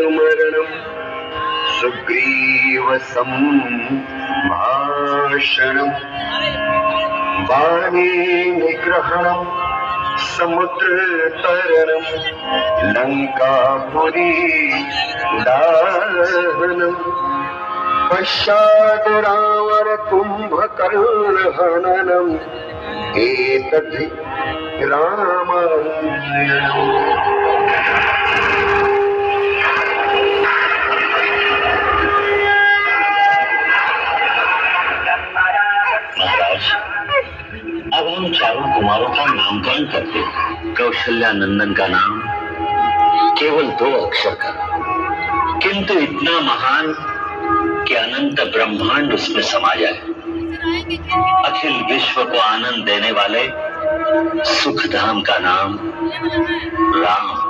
मरणं सुग्रीव संभाषणं वाणी निग्रहणं समुद्रतरणं लंकापुरी दाहनं पश्चात् रावण कुंभकर्ण हननम् एतद्धि रामायणम्। महाराज, अब हम चारों कुमारों का नामकरण करते हैं। कौशल्या नंदन का नाम केवल 2 अक्षर का, किंतु इतना महान कि अनंत ब्रह्मांड उसमें समा जाए। अखिल विश्व को आनंद देने वाले सुखधाम का नाम राम।